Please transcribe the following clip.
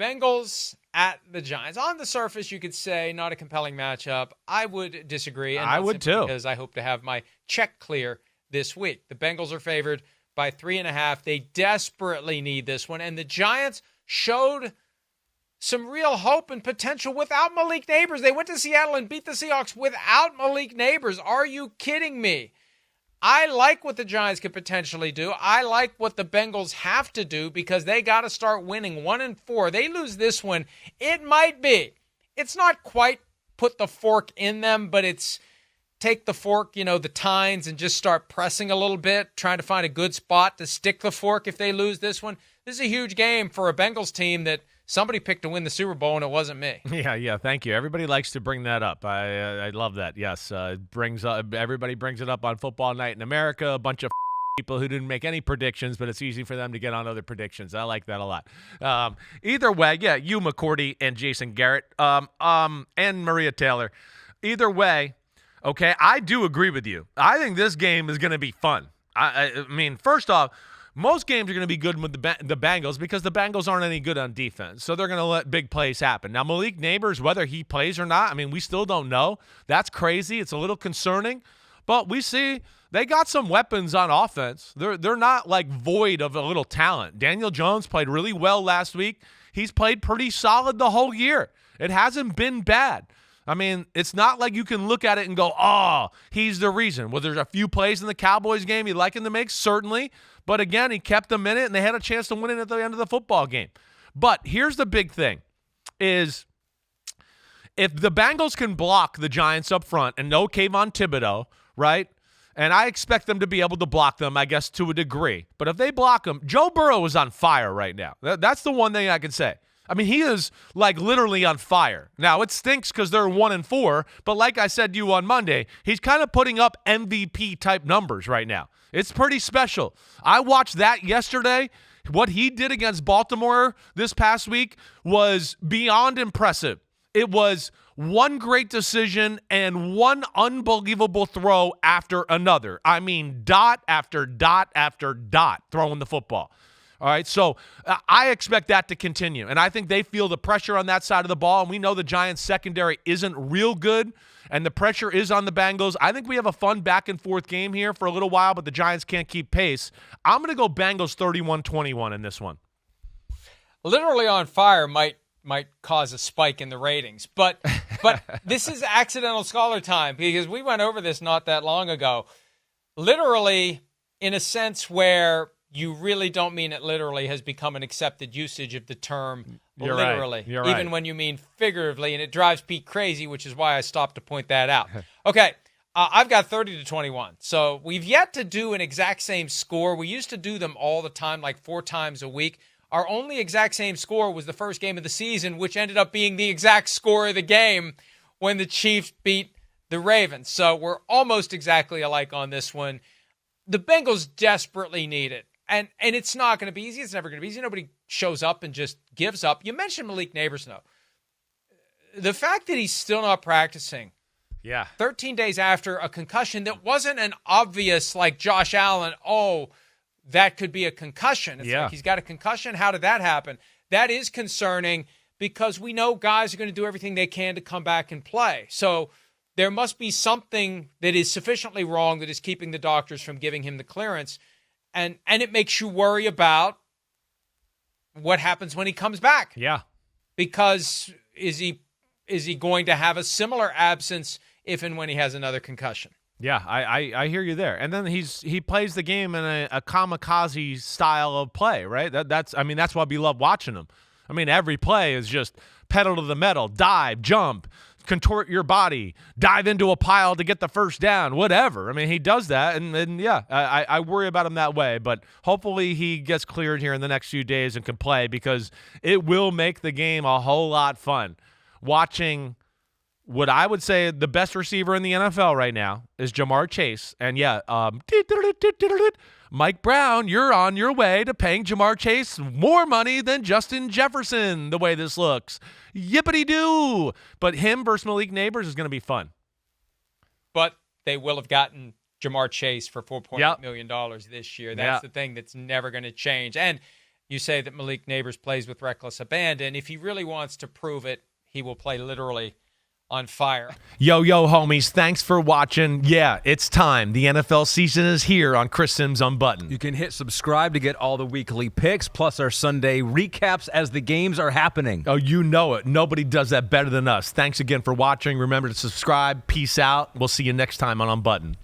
Bengals at the Giants. On the surface, you could say not a compelling matchup. I would disagree. And I would too. Because I hope to have my check clear this week. The Bengals are favored by 3.5. They desperately need this one. And the Giants showed some real hope and potential without Malik Nabers. They went to Seattle and beat the Seahawks without Malik Nabers. Are you kidding me? I like what the Giants could potentially do. I like what the Bengals have to do because they got to start winning 1-4. They lose this one. It might be. It's not quite put the fork in them, but it's take the fork, the tines, and just start pressing a little bit, trying to find a good spot to stick the fork if they lose this one. This is a huge game for a Bengals team that somebody picked to win the Super Bowl, and it wasn't me. Yeah, thank you. Everybody likes to bring that up. I love that. Yes, everybody brings it up on Football Night in America. A bunch of people who didn't make any predictions, but it's easy for them to get on other predictions. I like that a lot. Either way, yeah, you, McCourty, and Jason Garrett, and Maria Taylor. Either way, okay, I do agree with you. I think this game is going to be fun. I mean, first off, most games are going to be good with the Bengals because the Bengals aren't any good on defense. So they're going to let big plays happen. Now, Malik Nabers, whether he plays or not, I mean, we still don't know. That's crazy. It's a little concerning. But we see they got some weapons on offense. They're not like void of a little talent. Daniel Jones played really well last week. He's played pretty solid the whole year. It hasn't been bad. I mean, it's not like you can look at it and go, oh, he's the reason. Well, there's a few plays in the Cowboys game you'd like him to make, certainly. But again, he kept them in it, and they had a chance to win it at the end of the football game. But here's the big thing, is if the Bengals can block the Giants up front and no Kayvon Thibodeau, right? And I expect them to be able to block them, I guess, to a degree. But if they block them, Joe Burrow is on fire right now. That's the one thing I can say. I mean, he is like literally on fire. Now, it stinks because they're 1-4, but like I said to you on Monday, he's kind of putting up MVP-type numbers right now. It's pretty special. I watched that yesterday. What he did against Baltimore this past week was beyond impressive. It was one great decision and one unbelievable throw after another. I mean, dot after dot after dot throwing the football. All right, so I expect that to continue, and I think they feel the pressure on that side of the ball, and we know the Giants' secondary isn't real good, and the pressure is on the Bengals. I think we have a fun back-and-forth game here for a little while, but the Giants can't keep pace. I'm going to go Bengals 31-21 in this one. Literally on fire might cause a spike in the ratings, but this is accidental scholar time because we went over this not that long ago. Literally, in a sense where you really don't mean it literally has become an accepted usage of the term You're literally, right. You're even right. when you mean figuratively, and it drives Pete crazy, which is why I stopped to point that out. Okay, I've got 30-21. So we've yet to do an exact same score. We used to do them all the time, like 4 times a week. Our only exact same score was the first game of the season, which ended up being the exact score of the game when the Chiefs beat the Ravens. So we're almost exactly alike on this one. The Bengals desperately need it. And it's not going to be easy. It's never going to be easy. Nobody shows up and just gives up. You mentioned Malik Nabers, though. The fact that he's still not practicing, 13 days after a concussion that wasn't an obvious, like Josh Allen, that could be a concussion. It's like he's got a concussion. How did that happen? That is concerning because we know guys are going to do everything they can to come back and play. So there must be something that is sufficiently wrong that is keeping the doctors from giving him the clearance. And it makes you worry about what happens when he comes back. Yeah. Because is he going to have a similar absence if and when he has another concussion? Yeah, I hear you there. And then he plays the game in a kamikaze style of play, right? That's why we love watching him. I mean, every play is just pedal to the metal, dive, jump, contort your body, dive into a pile to get the first down, whatever. I mean, he does that, and I worry about him that way. But hopefully he gets cleared here in the next few days and can play because it will make the game a whole lot fun. Watching what I would say the best receiver in the NFL right now is Jamar Chase. And Mike Brown, you're on your way to paying Jamar Chase more money than Justin Jefferson, the way this looks. Yippity-doo. But him versus Malik Nabers is going to be fun. But they will have gotten Jamar Chase for $4.8 million this year. That's the thing that's never going to change. And you say that Malik Neighbors plays with reckless abandon. If he really wants to prove it, he will play literally on fire. Yo, homies, thanks for watching. Yeah, it's time. The NFL season is here on Chris Simms Unbuttoned. You can hit subscribe to get all the weekly picks, plus our Sunday recaps as the games are happening. Oh, you know it. Nobody does that better than us. Thanks again for watching. Remember to subscribe. Peace out. We'll see you next time on Unbuttoned.